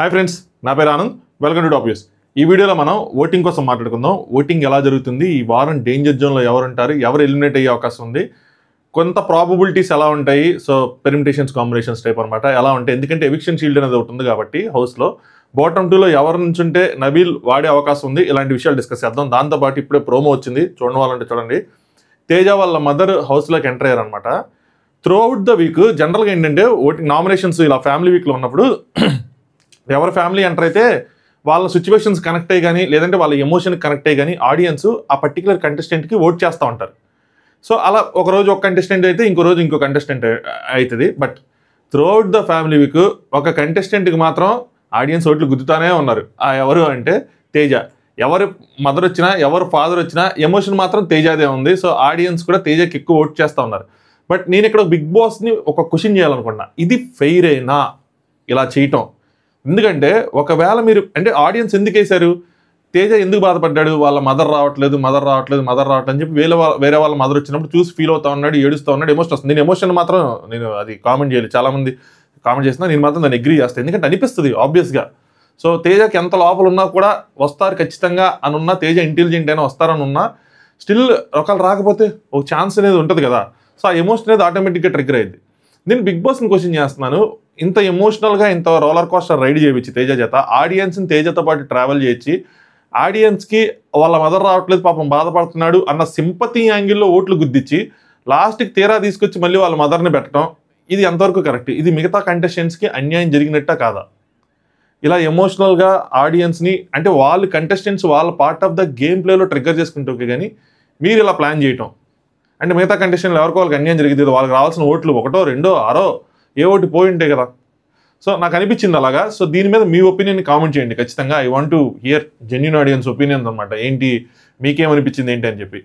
Hi friends, నా పేరు Anand. Welcome to top news. ఈ వీడియోలో మనం ఓటింగ్ కోసం మాట్లాడుకుందాం. ఓటింగ్ ఎలా జరుగుతుంది, ఈ వారం డేంజర్ జోన్లో ఎవరు ఉంటారు, ఎవరు ఎలిమినేట్ అయ్యే అవకాశం ఉంది, కొంత ప్రాబబిలిటీస్ ఎలా ఉంటాయి, సో పెర్మిటేషన్స్ కాంబినేషన్స్ టైప్ అనమాట ఎలా ఉంటాయి. ఎందుకంటే ఎవిక్షన్ షీల్డ్ అనేది ఒకటి ఉంది కాబట్టి హౌస్లో బాటమ్ 2లో ఎవరి నుంచి ఉంటే నబీల్ వాడే అవకాశం ఉంది. ఇలాంటి విషయాలు డిస్కస్ చేద్దాం. దాంతోపాటు ఇప్పుడే ప్రోమో వచ్చింది, చూడడం వాళ్ళంటే చూడండి. తేజ వాళ్ళ మదర్ హౌస్లోకి ఎంటర్ అయ్యారనమాట. త్రూ అవుట్ ద వీక్ జనరల్గా ఏంటంటే ఓటింగ్ నామినేషన్స్ ఇలా ఫ్యామిలీ వీక్లో ఉన్నప్పుడు ఎవరి ఫ్యామిలీ ఎంటర్ అయితే వాళ్ళ సిచ్యువేషన్స్ కనెక్ట్ అయ్యి కానీ లేదంటే వాళ్ళ ఎమోషన్కి కనెక్ట్ అయ్యి కానీ ఆడియన్స్ ఆ పర్టికులర్ కంటెస్టెంట్కి ఓట్ చేస్తూ ఉంటారు. సో అలా ఒకరోజు ఒక కంటెస్టెంట్ అయితే ఇంకో రోజు ఇంకో కంటెస్టెంట్ అవుతుంది. But through out the family week ఒక కంటెస్టెంట్కి మాత్రం ఆడియన్స్ ఓట్లు గుద్దుతానే ఉన్నారు. ఆ ఎవరు అంటే తేజ. ఎవరు మదర్ వచ్చినా ఎవరు ఫాదర్ వచ్చినా ఎమోషన్ మాత్రం తేజాదే ఉంది. సో ఆడియన్స్ కూడా తేజకి ఎక్కువ ఓట్ చేస్తూ ఉన్నారు. బట్ నేను ఇక్కడ బిగ్ బాస్ని ఒక క్వశ్చన్ చేయాలనుకున్నా, ఇది ఫెయిర్ అయినా ఇలా చేయటం? ఎందుకంటే ఒకవేళ మీరు అంటే ఆడియన్స్ ఎందుకు వేశారు, తేజ ఎందుకు బాధపడ్డాడు, వాళ్ళ మదర్ రావట్లేదు అని చెప్పి వేరే వాళ్ళ మదర్ వచ్చినప్పుడు చూసి ఫీల్ అవుతా ఉన్నాడు, ఏడుస్తూ ఉన్నాడు, ఎమోషన్ వస్తుంది. నేను ఎమోషన్ మాత్రం నేను అది కామెంట్ చేయలేదు, చాలామంది కామెంట్ చేసినా నేను మాత్రం దాన్ని అగ్రీ చేస్తాను. ఎందుకంటే అనిపిస్తుంది ఆబ్వియస్గా. సో తేజకి ఎంత లోపల ఉన్నా కూడా వస్తారు ఖచ్చితంగా అని ఉన్నా, తేజ ఇంటెలిజెంట్ అయినా వస్తారని ఉన్నా స్టిల్ ఒకళ్ళు రాకపోతే ఒక ఛాన్స్ అనేది ఉంటుంది కదా. సో ఆ ఎమోషన్ అనేది ఆటోమేటిక్గా ట్రిగ్గర్ అయ్యింది. నేను బిగ్ బాస్ని క్వశ్చన్ చేస్తున్నాను, ఇంత ఎమోషనల్గా ఇంత రోలర్ కోస్టర్ రైడ్ చేయించి తేజ చేత ఆడియన్స్ని తేజతో పాటు ట్రావెల్ చేయించి ఆడియన్స్కి వాళ్ళ మదర్ రావట్లేదు పాపం బాధపడుతున్నాడు అన్న సింపతి యాంగిల్లో ఓట్లు గుద్దిచ్చి లాస్ట్కి తీరా తీసుకొచ్చి మళ్ళీ వాళ్ళ మదర్ని పెట్టడం, ఇది ఎంతవరకు కరెక్ట్? ఇది మిగతా కంటెస్టెంట్స్కి అన్యాయం జరిగినట్టా కాదా? ఇలా ఎమోషనల్గా ఆడియన్స్ని అంటే వాళ్ళు కంటెస్టెంట్స్ వాళ్ళ పార్ట్ ఆఫ్ ద గేమ్ ప్లేలో ట్రిగ్గర్ చేసుకుంటే ఓకే, కానీ మీరు ఇలా ప్లాన్ చేయటం అంటే మిగతా కంటెస్టెంట్లు ఎవరికో వాళ్ళకి అన్యాయం జరిగింది, వాళ్ళకి రావాల్సిన ఓట్లు 1, 2, 6 ఏ ఓటు పోయి ఉంటాయి కదా. సో నాకు అనిపించింది అలాగా. సో దీని మీద మీ ఒపీనియన్ కామెంట్ చేయండి ఖచ్చితంగా. I want to hear genuine audience opinions అనమాట. ఏంటి మీకేమనిపించింది ఏంటి అని చెప్పి.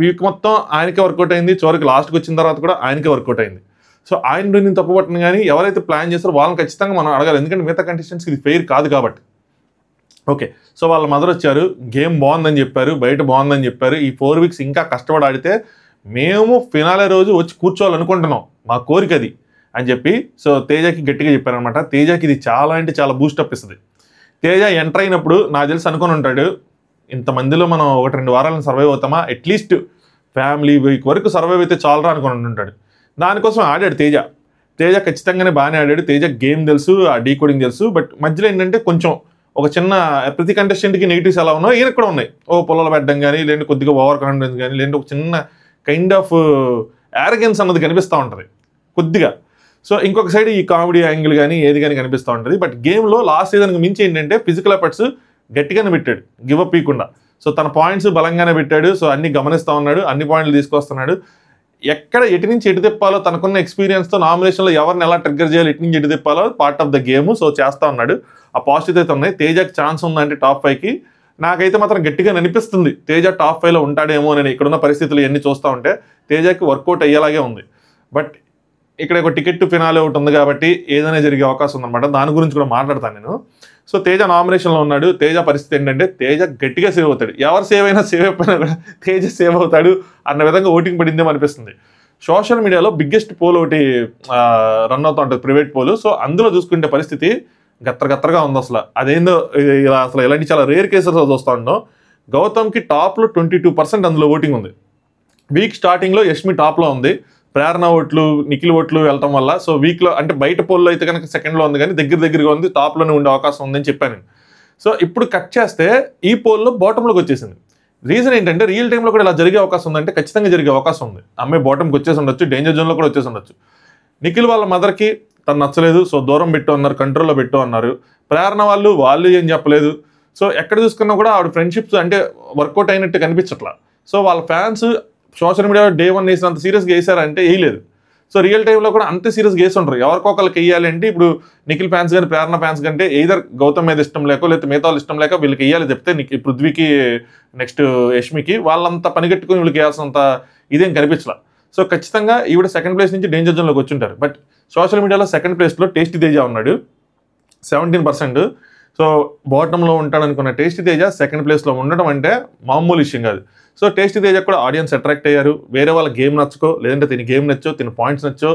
వీక్ మొత్తం ఆయనకే వర్కౌట్ అయింది, చివరికి లాస్ట్కి వచ్చిన తర్వాత కూడా ఆయనకే వర్కౌట్ అయింది. సో ఆయన నేను తప్పుపట్టిన కానీ ఎవరైతే ప్లాన్ చేస్తారో వాళ్ళని ఖచ్చితంగా మనం అడగాలి, ఎందుకంటే మిగతా కంటెస్టెంట్స్కి ఇది ఫెయిర్ కాదు కాబట్టి. ఓకే, సో వాళ్ళ మదర్ వచ్చారు, గేమ్ బాగుందని చెప్పారు, బయట బాగుందని చెప్పారు, ఈ 4 వీక్స్ ఇంకా కష్టపడి ఆడితే మేము ఫినాలే రోజు వచ్చి కూర్చోవాలనుకుంటున్నాం, మా కోరిక అది అని చెప్పి సో తేజకి గట్టిగా చెప్పారనమాట. తేజకి ఇది చాలా అంటే చాలా బూస్టప్ ఇస్తుంది. తేజ ఎంటర్ అయినప్పుడు నాకు తెలిసి అనుకుని ఉంటాడు, ఇంతమందిలో మనం 1-2 వారాలను సర్వైవ్ అవుతామా, అట్లీస్ట్ ఫ్యామిలీ వీక్ వరకు సర్వైవ్ అయితే చాలరా అనుకుని ఉంటాడు. దానికోసం ఆడాడు తేజ ఖచ్చితంగానే బాగానే ఆడాడు. తేజ గేమ్ తెలుసు, ఆ డీకోడింగ్ తెలుసు. బట్ మధ్యలో ఏంటంటే కొంచెం ఒక చిన్న ప్రతి కంటెస్టెంట్కి నెగిటివ్స్ ఎలా ఉన్నాయో ఈయనకు కూడా ఉన్నాయి. పొలాలు పెట్టడం కానీ లేదంటే కొద్దిగా ఓవర్ కాన్ఫిడెన్స్ కానీ లేదంటే ఒక చిన్న కైండ్ ఆఫ్ యారగెన్స్ అన్నది కనిపిస్తూ ఉంటుంది కొద్దిగా. సో ఇంకొక సైడ్ ఈ కామెడీ యాంగిల్ కానీ ఏది కానీ కనిపిస్తూ ఉంటుంది. బట్ గేమ్లో లాస్ట్ సీజన్కి మించి ఏంటంటే ఫిజికల్ ఎఫర్ట్స్ గట్టిగానే పెట్టాడు, గివప్ ఇవ్వకుండా. సో తన పాయింట్స్ బలంగానే పెట్టాడు. సో అన్ని గమనిస్తూ ఉన్నాడు, అన్ని పాయింట్లు తీసుకొస్తున్నాడు. ఎక్కడ ఎటు నుంచి ఎటు తిప్పాలో తనకున్న ఎక్స్పీరియన్స్తో నామినేషన్లో ఎవరిని ఎలా ట్రిగ్గర్ చేయాలి, ఎటు నుంచి ఎటు తిప్పాలో part of the game. So చేస్తూ ఉన్నాడు. ఆ పాజిటివ్ అయితే ఉన్నాయి. తేజకి ఛాన్స్ ఉందంటే టాప్ 5కి నాకైతే మాత్రం గట్టిగా అనిపిస్తుంది. తేజ టాప్ 5లో ఉంటాడేమో అని ఇక్కడున్న పరిస్థితులు ఇవన్నీ చూస్తూ ఉంటే తేజకి వర్కౌట్ అయ్యేలాగే ఉంది. బట్ ఇక్కడ ఒక టికెట్ ఫినాలే ఒకటి ఉంది కాబట్టి ఏదైనా జరిగే అవకాశం ఉందన్నమాట. దాని గురించి కూడా మాట్లాడతాను నేను. సో తేజ నామినేషన్లో ఉన్నాడు. తేజ పరిస్థితి ఏంటంటే తేజ గట్టిగా సేవ్ అవుతాడు. ఎవరు సేవ్ అయినా సేవ్ అయిపోయినా కూడా తేజ సేవ్ అవుతాడు అన్న విధంగా ఓటింగ్ పడిందేమో అనిపిస్తుంది. సోషల్ మీడియాలో బిగ్గెస్ట్ పోల్ ఒకటి రన్ అవుతూ ఉంటుంది, ప్రైవేట్ పోల్. సో అందులో చూసుకుంటే పరిస్థితి గత్తరగా ఉంది అసలు. అదేందో ఇలా అసలు ఇలాంటి చాలా రేర్ కేసెస్ చూస్తూ ఉన్నాం. గౌతమ్కి టాప్లో 22% అందులో ఓటింగ్ ఉంది. వీక్ స్టార్టింగ్లో యష్మి టాప్లో ఉంది, ప్రేరణ ఓట్లు నిఖిల్ ఓట్లు వెళ్ళటం వల్ల. సో వీక్లో అంటే బయట పోల్లో అయితే కనుక సెకండ్లో ఉంది, కానీ దగ్గరగా ఉంది, టాప్లోనే ఉండే అవకాశం ఉందని చెప్పాను నేను. సో ఇప్పుడు కట్ చేస్తే ఈ పోల్లో బాటంలోకి వచ్చేసింది. రీజన్ ఏంటంటే రియల్ టైంలో కూడా ఇలా జరిగే అవకాశం ఉందంటే ఖచ్చితంగా జరిగే అవకాశం ఉంది. అమ్మాయి బాటంకి వచ్చేసి ఉండొచ్చు, డేంజర్ జోన్లో కూడా వచ్చేసి ఉండొచ్చు. నిఖిల్ వాళ్ళ మదర్కి తను నచ్చలేదు, సో దూరం పెట్టు అన్నారు, కంట్రోల్లో పెట్టు అన్నారు. ప్రేరణ వాళ్ళు ఏం చెప్పలేదు. సో ఎక్కడ చూసుకున్నా కూడా ఆవిడ ఫ్రెండ్షిప్స్ అంటే వర్కౌట్ అయినట్టు కనిపించట్లా. సో వాళ్ళ ఫ్యాన్స్ సోషల్ మీడియాలో డే 1 వేసినంత సీరియస్గా వేసారంటే వేయలేదు. సో రియల్ టైంలో కూడా అంతే సీరియస్గా వేసి ఉంటారు. ఎవరికొకరికి వేయాలి అంటే ఇప్పుడు నిఖిల్ ఫ్యాన్స్ కానీ ప్రేరణ ఫ్యాన్స్ కంటే ఎయిదర్ గౌతమ్ మీద ఇష్టం లేకో లేకపోతే మిగతా వాళ్ళు ఇష్టం లేక వీళ్ళకి వేయాలి చెప్తే పృథ్వీకి నెక్స్ట్ యష్మికి వాళ్ళంతా పనిగట్టుకుని వీళ్ళకి వేయాల్సినంత ఇదేం కనిపించలా. సో ఖచ్చితంగా ఈవిడ సెకండ్ ప్లేస్ నుంచి డేంజర్ జోన్లోకి వచ్చుంటారు. బట్ సోషల్ మీడియాలో సెకండ్ ప్లేస్లో టేస్టీ తేజ ఉన్నాడు 17%. సో బాటంలో ఉంటాడనుకున్న టేస్టీ తేజ సెకండ్ ప్లేస్లో ఉండడం అంటే మామూలు విషయం కాదు. సో టేస్టీ తేజ కూడా ఆడియన్స్ అట్రాక్ట్ అయ్యారు. వేరే వాళ్ళ గేమ్ నచ్చుకో లేదంటే తిని గేమ్ నచ్చో, తిని పాయింట్స్ నచ్చో,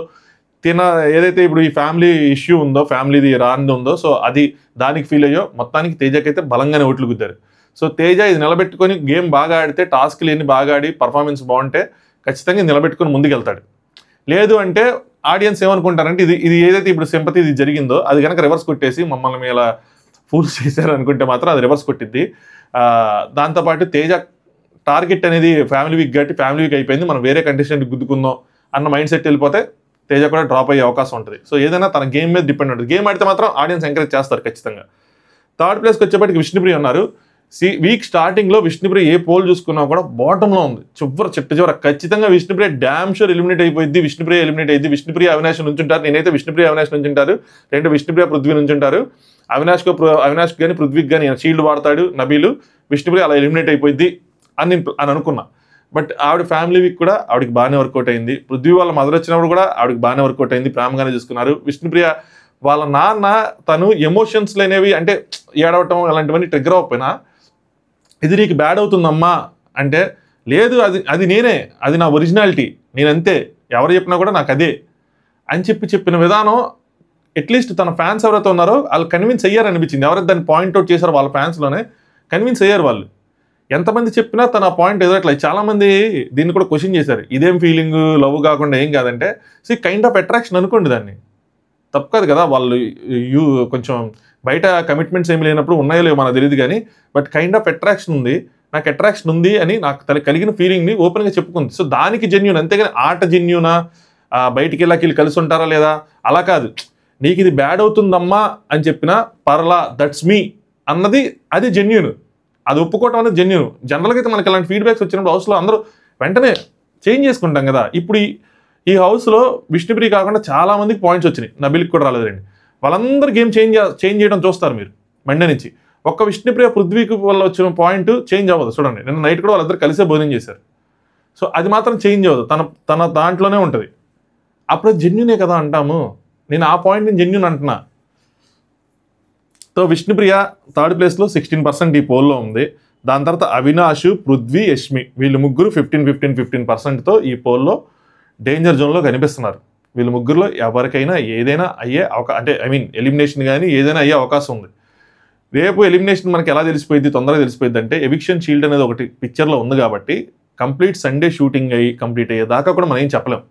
ఏదైతే ఇప్పుడు ఈ ఫ్యామిలీ ఇష్యూ ఉందో, ఫ్యామిలీది రాంది ఉందో, సో అది దానికి ఫీల్ అయ్యో మొత్తానికి తేజకైతే బలంగానే ఓట్లు గుద్దారు. సో తేజ ఇది నిలబెట్టుకొని గేమ్ బాగా ఆడితే, టాస్క్లు ఎన్ని బాగా ఆడి పర్ఫార్మెన్స్ బాగుంటే ఖచ్చితంగా నిలబెట్టుకొని ముందుకెళ్తాడు. లేదు అంటే ఆడియన్స్ ఏమనుకుంటారంటే ఇది ఏదైతే ఇప్పుడు సింపతి ఇది జరిగిందో అది కనుక రివర్స్ కొట్టేసి మమ్మల్ని మీద ఫూల్స్ చేశారు అనుకుంటే మాత్రం అది రివర్స్ కొట్టిద్ది. దాంతోపాటు తేజ టార్గెట్ అనేది ఫ్యామిలీ వీక్ కాబట్టి ఫ్యామిలీ వీక్ అయిపోయింది, మనం వేరే కంటెస్టెంట్ గుద్దుకుందాం అన్న మైండ్ సెట్ వెళ్ళిపోతే తేజ కూడా డ్రాప్ అయ్యే అవకాశం ఉంటుంది. సో ఏదైనా తన గేమ్ మీద డిపెండ్ ఉంటుంది. గేమ్ ఆడితే మాత్రం ఆడియన్స్ ఎంకరేజ్ చేస్తారు ఖచ్చితంగా. థర్డ్ ప్లేస్కి వచ్చేప్పటికి విష్ణుప్రియ ఉన్నారు. వీక్ స్టార్టింగ్లో విష్ణుప్రియ ఏ పోల్ చూసుకున్నా కూడా బాటంలో ఉంది, చివర ఖచ్చితంగా విష్ణుప్రియ డ్యామ్ షూర్ ఎలిమినేట్ అయిపోయింది. విష్ణుప్రియ ఎలిమినేట్ అయింది. విష్ణుప్రియ అవినాష్ నుంచి ఉంటారు. నేనైతే విష్ణుప్రియ అవినాష్ నుంచి ఉంటారు. రెండు విష్ణుప్రియ పృథ్వీ నుంచి ఉంటారు. అవినాష్ కానీ పృథ్వీకి కానీ షీల్డ్ వాడతాడు నబీలు, విష్ణుప్రియ అలా ఎలిమినేట్ అయిపోయింది అని అనుకున్నా. బట్ ఆవిడ ఫ్యామిలీ వీక్ కూడా ఆవిడకి బాగానే వర్కౌట్ అయింది. పృథ్వీ వాళ్ళ మదర్ వచ్చినప్పుడు కూడా ఆవిడకి బాగానే వర్కౌట్ అయింది, ప్రేమగానే చూసుకున్నారు. విష్ణుప్రియ వాళ్ళ నాన్న తను ఎమోషన్స్లు అనేవి అంటే ఏడవటం అలాంటివన్నీ ట్రిగ్గర్ అవ్వకపోయినా ఇది నీకు బ్యాడ్ అవుతుందమ్మా అంటే లేదు, అది నేనే, అది నా ఒరిజినాలిటీ, నేనంతే, ఎవరు చెప్పినా కూడా నాకు అదే అని చెప్పిన విధానం అట్లీస్ట్ తన ఫ్యాన్స్ ఎవరైతే ఉన్నారో వాళ్ళు కన్విన్స్ అయ్యారు అనిపించింది. ఎవరైతే దాన్ని పాయింట్అవుట్ చేశారో వాళ్ళ ఫ్యాన్స్లోనే కన్విన్స్ అయ్యారు వాళ్ళు. ఎంతమంది చెప్పినా తన పాయింట్ ఏదో అట్లా. చాలామంది దీన్ని కూడా క్వశ్చన్ చేశారు, ఇదేం ఫీలింగ్, లవ్ కాకుండా ఏం కాదంటే కైండ్ ఆఫ్ అట్రాక్షన్ అనుకోండి, దాన్ని తప్పు కాదు కదా. వాళ్ళు కొంచెం బయట కమిట్మెంట్స్ ఏమి లేనప్పుడు ఉన్నాయో లేవో మనకు తెలియదు కానీ బట్ కైండ్ ఆఫ్ అట్రాక్షన్ ఉంది, నాకు అట్రాక్షన్ ఉంది అని నాకు కలిగిన ఫీలింగ్ని ఓపెన్గా చెప్పుకుంది. సో దానికి జెన్యూన్, అంతేగాని ఆట జెన్యూనా, బయటికి వెళ్ళి కలిసి ఉంటారా లేదా అలా కాదు. నీకు ఇది బ్యాడ్ అవుతుందమ్మా అని చెప్పినా పర్లా, దట్స్ మీ అన్నది అది జెన్యూన్, అది ఒప్పుకోవటం అనేది జెన్యూన్. జనరల్గా అయితే మనకి ఇలాంటి ఫీడ్బ్యాక్స్ వచ్చినప్పుడు హౌస్లో అందరూ వెంటనే చేంజ్ చేసుకుంటాం కదా. ఇప్పుడు ఈ హౌస్లో విష్ణుప్రియ కాకుండా చాలామందికి పాయింట్స్ వచ్చినాయి, నబిల్కి కూడా రాలేదండి. వాళ్ళందరూ గేమ్ చేంజ్ చేయడం చూస్తారు మీరు మండే నుంచి. ఒక్క విష్ణుప్రియ పృథ్వీకి వల్ల వచ్చిన పాయింట్ చేంజ్ అవ్వదు. చూడండి, నిన్న నైట్ కూడా వాళ్ళిద్దరు కలిసే భోజనం చేశారు. సో అది మాత్రం చేంజ్ అవ్వదు, తన దాంట్లోనే ఉంటుంది. అప్పుడు జెన్యునే కదా అంటాము. నేను ఆ పాయింట్ నేను జెన్యున్ అంటున్నా. సో విష్ణుప్రియ థర్డ్ ప్లేస్లో 16% ఈ పోల్లో ఉంది. దాని తర్వాత అవినాష్, పృథ్వీ, యష్మి వీళ్ళు ముగ్గురు 15%తో ఈ పోల్లో డేంజర్ జోన్లో కనిపిస్తున్నారు. వీళ్ళు ముగ్గురులో ఎవరికైనా ఏదైనా అయ్యే అంటే ఎలిమినేషన్ కానీ ఏదైనా అయ్యే అవకాశం ఉంది. రేపు ఎలిమినేషన్ మనకి ఎలా తెలిసిపోయింది, తొందరగా తెలిసిపోయింది అంటే ఎవిక్షన్ షీల్డ్ అనేది ఒకటి పిక్చర్లో ఉంది కాబట్టి కంప్లీట్ సండే షూటింగ్ కంప్లీట్ అయ్యేదాకా కూడా మనం ఏం చెప్పలేం.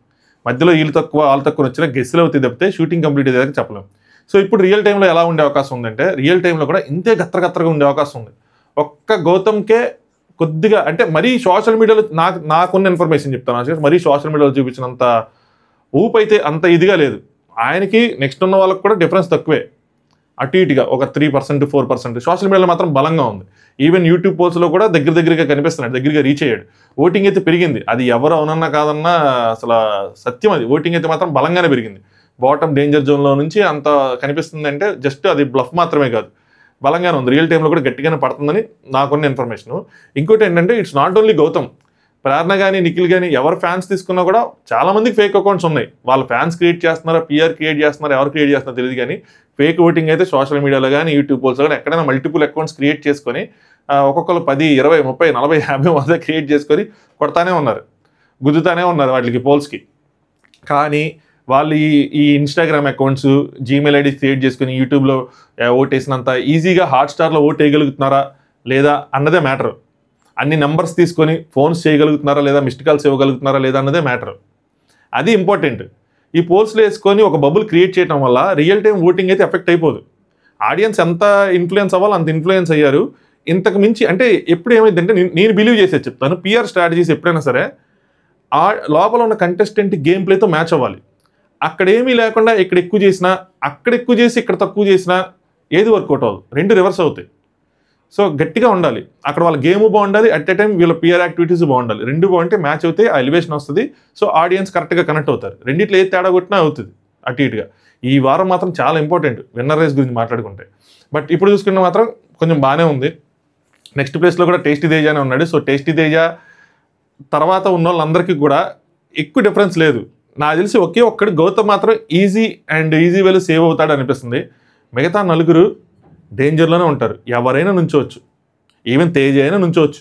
మధ్యలో వీళ్ళు తక్కువ వాళ్ళు తక్కువ వచ్చినా గెస్సులు అవుతాయి తప్పితే షూటింగ్ కంప్లీట్ అయ్యేదాకా చెప్పలేం. సో ఇప్పుడు రియల్ టైంలో ఎలా ఉండే అవకాశం ఉందంటే రియల్ టైంలో కూడా ఇంతే గత్తరగా ఉండే అవకాశం ఉంది. ఒక్క గౌతమ్కే కొద్దిగా అంటే మరీ సోషల్ మీడియాలో నాకున్న ఇన్ఫర్మేషన్ చెప్తాను, మరీ సోషల్ మీడియాలో చూపించినంత ఊపు అయితే అంత ఇదిగా లేదు. ఆయనకి నెక్స్ట్ ఉన్న వాళ్ళకి కూడా డిఫరెన్స్ తక్కువే, అటు ఇటుగా ఒక 3%, 4%. సోషల్ మీడియాలో మాత్రం బలంగా ఉంది. ఈవెన్ యూట్యూబ్ పోల్స్లో కూడా దగ్గరగా కనిపిస్తున్నాడు, దగ్గరగా రీచ్ అయ్యాడు. ఓటింగ్ అయితే పెరిగింది, అది ఎవరు అవునన్నా కాదన్నా అసలు సత్యం. అది ఓటింగ్ అయితే మాత్రం బలంగానే పెరిగింది. బాటమ్ డేంజర్ జోన్లో నుంచి అంత కనిపిస్తుంది అంటే జస్ట్ అది బ్లఫ్ మాత్రమే కాదు, బలంగానే ఉంది. రియల్ టైంలో కూడా గట్టిగానే పడుతుందని నాకున్న ఇన్ఫర్మేషన్. ఇంకోటి ఏంటంటే ఇట్స్ నాట్ ఓన్లీ గౌతమ్, ప్రేరణ కానీ నిఖిల్ కానీ ఎవరు ఫ్యాన్స్ తీసుకున్నా కూడా చాలామందికి ఫేక్ అకౌంట్స్ ఉన్నాయి. వాళ్ళ ఫ్యాన్స్ క్రియేట్ చేస్తున్నారా, పిఆర్ క్రియేట్ చేస్తున్నారా, ఎవరు క్రియేట్ చేస్తున్నారో తెలియదు కానీ ఫేక్ ఓటింగ్ అయితే సోషల్ మీడియాలో కానీ యూట్యూబ్ పోల్స్ కానీ ఎక్కడైనా మల్టిపుల్ అకౌంట్స్ క్రియేట్ చేసుకొని ఒక్కొక్కరు 10, 20, 30, 40, 50 వద్ద క్రియేట్ చేసుకొని కొడతానే ఉన్నారు, గుద్దుతానే ఉన్నారు వాటికి పోల్స్కి. కానీ వాళ్ళు ఈ Instagram accounts, Gmail IDs create చేసుకుని యూట్యూబ్లో ఓటేసినంత ఈజీగా హాట్స్టార్లో ఓట్ వేయగలుగుతున్నారా లేదా అన్నదే మ్యాటర్. అన్ని నెంబర్స్ తీసుకొని ఫోన్స్ చేయగలుగుతున్నారా లేదా, మిస్డ్ కాల్స్ ఇవ్వగలుగుతున్నారా లేదా అన్నదే మ్యాటర్. అది ఇంపార్టెంట్. ఈ పోల్స్లో వేసుకొని ఒక బబుల్ క్రియేట్ చేయడం వల్ల రియల్ టైం ఓటింగ్ అయితే ఎఫెక్ట్ అయిపోదు. ఆడియన్స్ ఎంత ఇన్ఫ్లుయెన్స్ అవ్వాలో అంత ఇన్ఫ్లుయెన్స్ అయ్యారు. ఇంతకు మించి అంటే ఎప్పుడు ఏమైందంటే నేను బిలీవ్ చేసేది చెప్తాను, పిఆర్ స్ట్రాటజీస్ ఎప్పుడైనా సరే ఆ లోపల ఉన్న కంటెస్టెంట్ గేమ్ ప్లేతో మ్యాచ్ అవ్వాలి. అక్కడ ఏమీ లేకుండా ఇక్కడ ఎక్కువ చేసినా, అక్కడ ఎక్కువ చేసి ఇక్కడ తక్కువ చేసినా ఏది వర్కౌట్ అవ్వదు, రెండు రివర్స్ అవుతాయి. సో గట్టిగా ఉండాలి, అక్కడ వాళ్ళ గేమ్ బాగుండాలి, అట్ ఏ టైం వీళ్ళ పిఆర్ యాక్టివిటీస్ బాగుండాలి. రెండు బాగుంటే మ్యాచ్ అవుతే ఆ ఎలివేషన్ వస్తుంది. సో ఆడియన్స్ కరెక్ట్గా కనెక్ట్ అవుతారు. రెండిట్లో ఏది తేడా కొట్టినా అవుతుంది అటు ఇటుగా. ఈ వారం మాత్రం చాలా ఇంపార్టెంట్ విన్నర్ రేస్ గురించి మాట్లాడుకుంటే. బట్ ఇప్పుడు చూసుకుంటే మాత్రం కొంచెం బాగానే ఉంది. నెక్స్ట్ ప్లేస్లో కూడా టేస్టీ తేజానే ఉన్నాడు. సో టేస్టీ తేజ తర్వాత ఉన్న వాళ్ళందరికీ కూడా ఎక్కువ డిఫరెన్స్ లేదు. నాకు తెలిసి ఒకే ఒక్కడు గౌతమ్ మాత్రం ఈజీ వేలో సేవ్ అవుతాడు అనిపిస్తుంది. మిగతా నలుగురు డేంజర్లోనే ఉంటారు. ఎవరైనా నుంచోవచ్చు, ఈవెన్ తేజ అయినా నుంచోవచ్చు.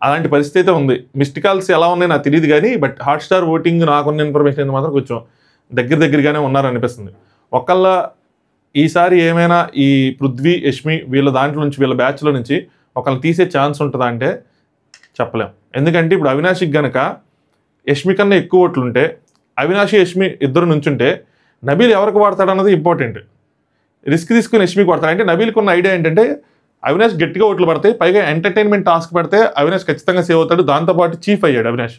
అలాంటి పరిస్థితి అయితే ఉంది. మిస్డ్ కాల్స్ ఎలా ఉన్నాయో నాకు తెలియదు కానీ బట్ హాట్స్టార్ ఓటింగ్ నాకున్న ఇన్ఫర్మేషన్ అయితే మాత్రం కొంచెం దగ్గరగానే ఉన్నారనిపిస్తుంది. ఒకళ్ళ ఈసారి ఏమైనా ఈ పృథ్వీ, యష్మి వీళ్ళ దాంట్లో నుంచి వీళ్ళ బ్యాచ్లో నుంచి ఒకళ్ళని తీసే ఛాన్స్ ఉంటుందా అంటే చెప్పలేం. ఎందుకంటే ఇప్పుడు అవినాష్కి గనక యష్మి కన్నా ఎక్కువ ఓట్లు ఉంటే, అవినాష్ యష్మి ఇద్దరు నుంచుంటే నబీల్ ఎవరికి వాడతాడన్నది ఇంపార్టెంట్. రిస్క్ తీసుకుని యష్మికి వాడతాడు అంటే నబీల్కి ఉన్న ఐడియా ఏంటంటే అవినాష్ గట్టిగా ఓట్లు పడతాయి, పైగా ఎంటర్టైన్మెంట్ టాస్క్ పెడితే అవినాష్ ఖచ్చితంగా సేవ్ అవుతాడు. దాంతోపాటు చీఫ్ అయ్యాడు అవినాష్.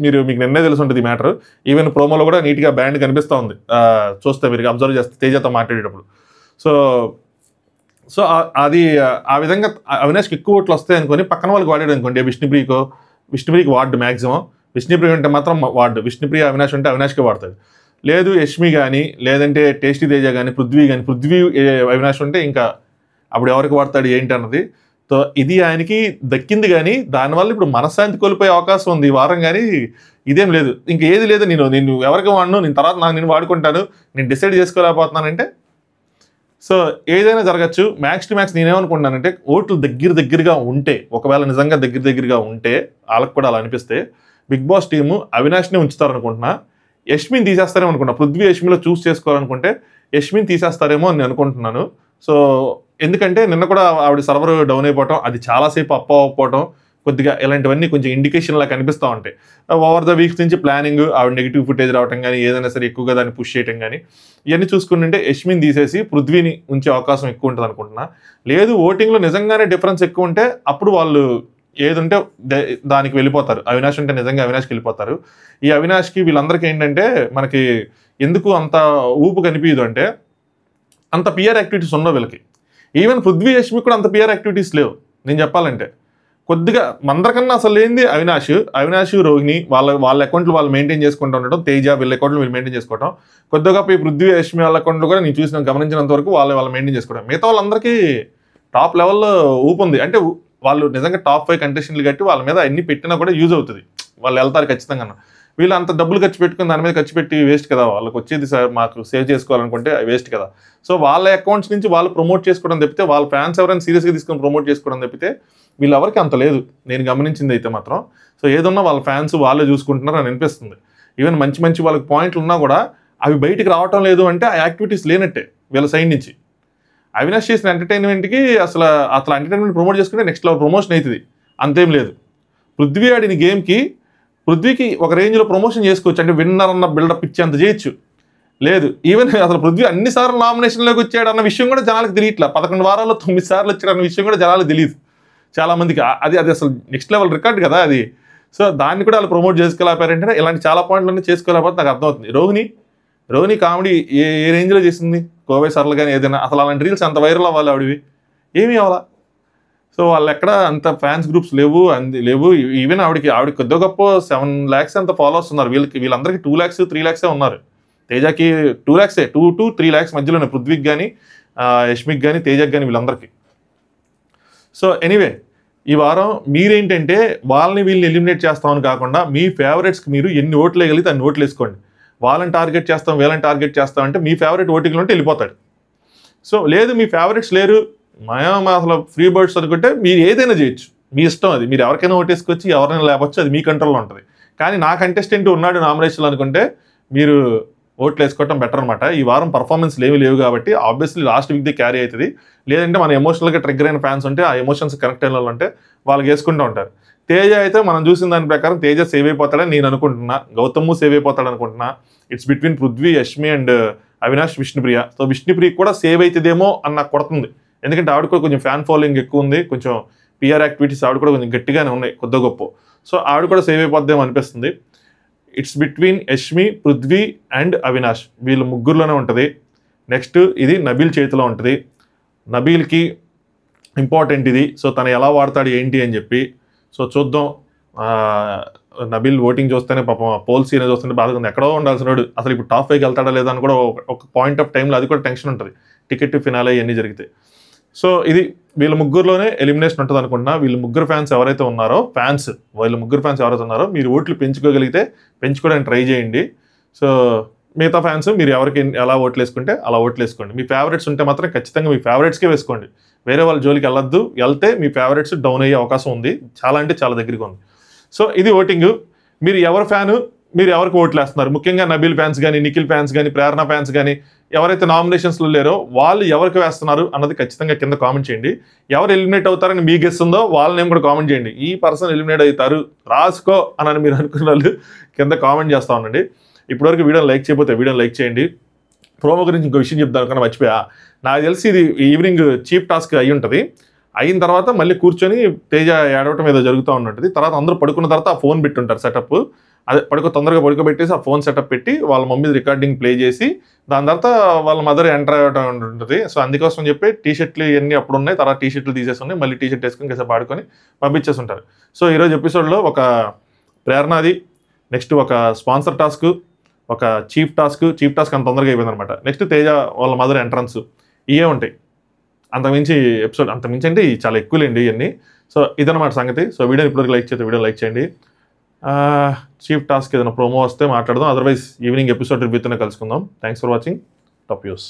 మీకు నిన్నే తెలిసి ఉంటుంది ఈ మ్యాటర్. ఈవెన్ ప్రోమోలో కూడా నీట్గా బ్యాండ్ కనిపిస్తూ ఉంది చూస్తే, మీరు అబ్జర్వ్ చేస్తే తేజతో మాట్లాడేటప్పుడు. సో అది ఆ విధంగా అవినాష్కి ఎక్కువ ఓట్లు వస్తాయి అనుకొని పక్కన వాళ్ళకి వాడాడు అనుకోండి, విష్ణుప్రియకి వార్డు మ్యాక్సిమం. విష్ణుప్రియ ఉంటే మాత్రం వార్డు, విష్ణుప్రియ అవినాష్ ఉంటే అవినాష్కి వాడతాడు. లేదు యష్మి కానీ, లేదంటే టేస్టీ తేజ కానీ, పృథ్వీ అవినాష్ ఉంటే ఇంకా అప్పుడు ఎవరికి వాడతాడు ఏంటి అన్నది. సో ఇది ఆయనకి దక్కింది, కానీ దానివల్ల ఇప్పుడు మనశ్శాంతి కోల్పోయే అవకాశం ఉంది ఈ వారం. కానీ ఇదేం లేదు, ఇంకేది లేదు. నేను ఎవరికి వాడను, నేను తర్వాత నేను వాడుకుంటాను, నేను డిసైడ్ చేసుకోలేకపోతున్నానంటే సో ఏదైనా జరగచ్చు. మ్యాక్స్ టు మ్యాక్స్ నేనేమనుకుంటున్నానంటే ఓట్లు దగ్గరగా ఉంటే, ఒకవేళ నిజంగా దగ్గరగా ఉంటే, వాళ్ళకి కూడా అలా అనిపిస్తే బిగ్ బాస్ టీము అవినాష్ని ఉంచుతారనుకుంటున్నా. యష్మిని తీసేస్తారేమో అనుకుంటున్నా. పృథ్వీ యష్మిలో చూస్ చేసుకోవాలనుకుంటే యష్మిని తీసేస్తారేమో అని అనుకుంటున్నాను. సో ఎందుకంటే నిన్న కూడా ఆవిడ సర్వర్ డౌన్ అయిపోవటం, అది చాలాసేపు అప్ అవ్వకపోవటం, కొద్దిగా ఇలాంటివన్నీ కొంచెం ఇండికేషన్లా కనిపిస్తూ ఉంటాయి. ఓవర్ ద వీక్స్ నుంచి ప్లానింగ్, ఆవిడ నెగిటివ్ ఫుటేజ్ రావటం కానీ, ఏదైనా సరే ఎక్కువగా దాన్ని పుష్ చేయడం కానీ, ఇవన్నీ చూసుకుంటుంటే యష్మిని తీసేసి పృథ్వీని ఉంచే అవకాశం ఎక్కువ ఉంటుంది అనుకుంటున్నా. లేదు ఓటింగ్లో నిజంగానే డిఫరెన్స్ ఎక్కువ ఉంటే అప్పుడు వాళ్ళు ఏదుంటే దానికి వెళ్ళిపోతారు. అవినాష్ ఉంటే నిజంగా అవినాష్కి వెళ్ళిపోతారు. ఈ అవినాష్కి వీళ్ళందరికీ ఏంటంటే మనకి ఎందుకు అంత ఊపు కనిపించదు అంటే అంత పిఆర్ యాక్టివిటీస్ ఉండవు వీళ్ళకి. ఈవెన్ పృథ్వీ యష్మి కూడా అంత పిఆర్ యాక్టివిటీస్ లేవు. నేను చెప్పాలంటే కొద్దిగా మందరికన్నా అసలు ఏంది అవినాష్ రోహిణి వాళ్ళ అకౌంట్లు వాళ్ళు మెయింటైన్ చేసుకుంటూ ఉండడం, తేజ వీళ్ళ అకౌంట్లు వీళ్ళు మెయింటైన్ చేసుకోవడం, కొద్దిగా ఈ పృథ్వీ యష్మి వాళ్ళ అకౌంట్లు కూడా నేను గమనించినంత వరకు వాళ్ళు మెయింటైన్ చేసుకోవడం. మిగతా వాళ్ళందరికీ టాప్ లెవెల్లో ఊపు ఉంది. అంటే వాళ్ళు నిజంగా టాప్ 5 కంటెస్టెంట్లు కట్టి వాళ్ళ మీద అన్ని పెట్టినా కూడా యూజ్ అవుతుంది, వాళ్ళు వెళ్తారు ఖచ్చితంగా. వీళ్ళు అంత డబ్బులు ఖర్చు పెట్టుకుని దాని మీద ఖర్చు పెట్టి వేస్ట్ కదా, వాళ్ళకి వచ్చేది సార్ మాకు సేవ్ చేసుకోవాలనుకుంటే వేస్ట్ కదా. సో వాళ్ళ అకౌంట్స్ నుంచి వాళ్ళు ప్రమోట్ చేసుకోవడం తప్పితే, వాళ్ళ ఫ్యాన్స్ ఎవరైనా సీరియస్గా తీసుకొని ప్రమోట్ చేసుకోవడం తప్పితే వీళ్ళెవరికి అంత లేదు నేను గమనించింది అయితే మాత్రం. సో ఏదన్నా వాళ్ళ ఫ్యాన్స్ వాళ్ళే చూసుకుంటున్నారు అని అనిపిస్తుంది. ఈవెన్ మంచి వాళ్ళకి పాయింట్లు ఉన్నా కూడా అవి బయటికి రావటం లేదు అంటే ఆ యాక్టివిటీస్ లేనట్టే వీళ్ళ సైడ్ నుంచి. అవినాష్ చేసిన ఎంటర్టైన్మెంట్కి అసలు ఎంటర్టైన్మెంట్ ప్రమోట్ చేసుకుంటే నెక్స్ట్ లెవెల్ ప్రమోషన్ అవుతుంది, అంతేం లేదు. పృథ్వీ ఆడిన గేమ్కి పృథ్వీకి ఒక రేంజ్లో ప్రమోషన్ చేసుకోవచ్చు, అంటే విన్నర్ అన్న బిల్డప్ ఇచ్చి అంత చేయొచ్చు. లేదు ఈవెన్ అసలు పృథ్వీ అన్నిసార్లు నామినేషన్లోకి వచ్చాడు అన్న విషయం కూడా జనాలకు తెలియట్లా. 11 వారాల్లో 9 సార్లు వచ్చాడు అన్న విషయం కూడా జనాలకు తెలియదు చాలామందికి. అది అసలు నెక్స్ట్ లెవెల్ రికార్డ్ కదా అది. సో దాన్ని కూడా వాళ్ళు ప్రమోట్ చేసుకోలేకపోయారంటే ఇలాంటి చాలా పాయింట్లన్నీ చేసుకోలేకపోతే నాకు అర్థమవుతుంది. రోహిణి కామెడీ ఏ రేంజ్లో చేసింది, కోవై సర్లు కానీ ఏదైనా, అసలు అలాంటి రీల్స్ అంత వైరల్ అవ్వాలి ఆవిడవి, ఏమీ అవ్వాలా. సో వాళ్ళు ఎక్కడ అంత ఫ్యాన్స్ గ్రూప్స్ లేవు. ఈవెన్ ఆవిడకి కొద్ది గొప్ప 7 lakhs అంత ఫాలోవర్స్ ఉన్నారు. వీళ్ళందరికీ 2 lakhs 3 lakhs ఉన్నారు. తేజకి 2 lakhs 2 to 3 lakhs మధ్యలోనే పృథ్వీకి కానీ, యష్మికి కానీ, తేజకి కానీ వీళ్ళందరికీ. సో ఎనీవే ఈ వారం మీరేంటంటే వీళ్ళని ఎలిమినేట్ చేస్తామని కాకుండా మీ ఫేవరెట్స్కి మీరు ఎన్ని ఓట్లు వేయగలిగితే అన్ని ఓట్లు వేసుకోండి. వాళ్ళని టార్గెట్ చేస్తాం వీళ్ళని టార్గెట్ చేస్తాం అంటే మీ ఫేవరెట్ ఓటింగ్లో ఉంటే వెళ్ళిపోతాడు. సో లేదు మీ ఫేవరెట్స్ లేరు, అసలు ఫ్రీ బర్డ్స్ అనుకుంటే మీరు ఏదైనా చేయొచ్చు, మీ ఇష్టం. అది మీరు ఎవరికైనా ఓటేసుకొచ్చి ఎవరైనా లేవచ్చు, అది మీ కంట్రోల్లో ఉంటుంది. కానీ నా కంటెస్టెంట్ ఉన్నాడు నామినేషన్లు అనుకుంటే మీరు ఓట్లు వేసుకోవటం బెటర్ అనమాట. ఈ వారం పర్ఫార్మెన్స్లు ఏమి లేవు కాబట్టి obviously last week the carry అవుతుంది. లేదంటే మన ఎమోషనల్గా ట్రిగ్గర్ అయిన ఫ్యాన్స్ ఉంటే ఆ ఎమోషన్స్ కనెక్ట్ అయిన వాళ్ళు ఉంటే వాళ్ళకి వేసుకుంటూ ఉంటారు. తేజ అయితే మనం చూసిన దాని ప్రకారం తేజ సేవ్ అయిపోతాడని నేను అనుకుంటున్నా, గౌతమ్ సేవ్ అయిపోతాడు అనుకుంటున్నా. It's between Prithvi, Yashmi and Avinash, Vishnupriya. So Vishnupriya కూడా సేవ్ అవుతుందేమో అని నాకు కొడుతుంది, ఎందుకంటే ఆవిడ కూడా కొంచెం ఫ్యాన్ ఫాలోయింగ్ ఎక్కువ ఉంది, కొంచెం పిఆర్ యాక్టివిటీస్ ఆవిడ కూడా కొంచెం గట్టిగానే ఉన్నాయి కొద్ది గొప్ప. సో ఆవిడ కూడా సేవ్ అయిపోద్దేమో అనిపిస్తుంది. It's between Yashmi, Prithvi and Avinash, వీళ్ళు ముగ్గురులోనే ఉంటుంది. నెక్స్ట్ ఇది నబీల్ చేతిలో ఉంటుంది. నబీల్కి ఇంపార్టెంట్ ఇది. సో తను ఎలా వాడతాడు ఏంటి అని చెప్పి సో చూద్దాం. నబీల్ ఓటింగ్ చూస్తేనే పాపం పోల్స్ అనేది చూస్తుంటే బాధగా ఉంది. ఎక్కడో ఉండాల్సినాడు, అసలు ఇప్పుడు టాప్ 5కి వెళ్తాడా లేదా అని కూడా ఒక పాయింట్ ఆఫ్ టైంలో అది కూడా టెన్షన్ ఉంటుంది, టికెట్ ఫినాలే ఇవన్నీ జరిగితే. సో ఇది వీళ్ళ ముగ్గురులోనే ఎలిమినేషన్ ఉంటుంది అనుకుంటున్నా. వీళ్ళ ముగ్గురు ఫ్యాన్స్ ఎవరైతే ఉన్నారో మీరు ఓట్లు పెంచుకోగలిగితే పెంచుకోవడానికి ట్రై చేయండి. సో మిగతా ఫ్యాన్స్ మీరు ఎవరికి ఎలా ఓట్లు వేసుకుంటే అలా ఓట్లు వేసుకోండి. మీ ఫేవరెట్స్ ఉంటే మాత్రం ఖచ్చితంగా మీ ఫేవరెట్స్కే వేసుకోండి, వేరే వాళ్ళ జోలికి వెళ్ళొద్దు. వెళ్తే మీ ఫేవరెట్స్ డౌన్ అయ్యే అవకాశం ఉంది, చాలా అంటే చాలా దగ్గరగా ఉంది. సో ఇది ఓటింగ్. మీరు ఎవరి ఫ్యాను, మీరు ఎవరికి ఓట్లు వేస్తున్నారు, ముఖ్యంగా నబీల్ ఫ్యాన్స్ కానీ, నిఖిల్ ఫ్యాన్స్ కానీ, ప్రేరణ ఫ్యాన్స్ కానీ ఎవరైతే నామినేషన్స్లో లేరో వాళ్ళు ఎవరికి వేస్తున్నారు అన్నది ఖచ్చితంగా కింద కామెంట్ చేయండి. ఎవరు ఎలిమినేట్ అవుతారని మీ గెస్ ఉందో వాళ్ళ నేమ్ కూడా కామెంట్ చేయండి. ఈ పర్సన్ ఎలిమినేట్ అవుతారు రాసుకో అని మీరు అనుకున్న వాళ్ళు కింద కామెంట్ చేస్తూ ఉండండి. ఇప్పటివరకు వీడియోని లైక్ చేయకపోతే వీడియోని లైక్ చేయండి. ప్రోమో గురించి ఇంకో విషయం చెప్తాను కన్నా మర్చిపోయా. నాకు తెలిసి ఇది ఈవినింగ్ చీఫ్ టాస్క్ అయి ఉంటుంది. అయిన తర్వాత మళ్ళీ కూర్చొని తేజ ఏడవటం ఏదో జరుగుతూ ఉంటుంది. తర్వాత అందరూ పడుకున్న తర్వాత ఆ ఫోన్ పెట్టుంటారు సెటప్. అదే తొందరగా పడుకోబెట్టేసి ఆ ఫోన్ సెటప్ పెట్టి వాళ్ళ మమ్మీ రికార్డింగ్ ప్లే చేసి దాని తర్వాత వాళ్ళ మదర్ ఎంటర్ అవ్వడం ఉంటుంది. సో అందుకోసం చెప్పి టీషర్ట్లు ఇవన్నీ అప్పుడు ఉన్నాయి. తర్వాత టీషర్ట్లు తీసేసి ఉన్నాయి. మళ్ళీ టీషర్ట్ వేసుకొని కాసేపు ఆడుకొని పంపించేసి ఉంటారు. సో ఈరోజు ఎపిసోడ్లో ఒక ప్రేరణది, నెక్స్ట్ ఒక స్పాన్సర్ టాస్క్, ఒక చీఫ్ టాస్క్ అంత తొందరగా అయిపోయింది అనమాట. నెక్స్ట్ తేజ వాళ్ళ మదర్ ఎంట్రన్స్ ఇవే ఉంటాయి. అంతమించి ఎపిసోడ్ అంతమించి అంటే చాలా ఎక్కువలేండి ఇవన్నీ. సో ఇదన్నమాట సంగతి. సో వీడియోని ఇప్పటివరకు లైక్ చేస్తే వీడియో లైక్ చేయండి. చీఫ్ టాస్క్ ఏదైనా ప్రోమో వస్తే మాట్లాడదాం. అదర్వైజ్ ఈవినింగ్ ఎపిసోడ్ రివ్యూతోనే కలుసుకుందాం. Thanks for watching. Top news.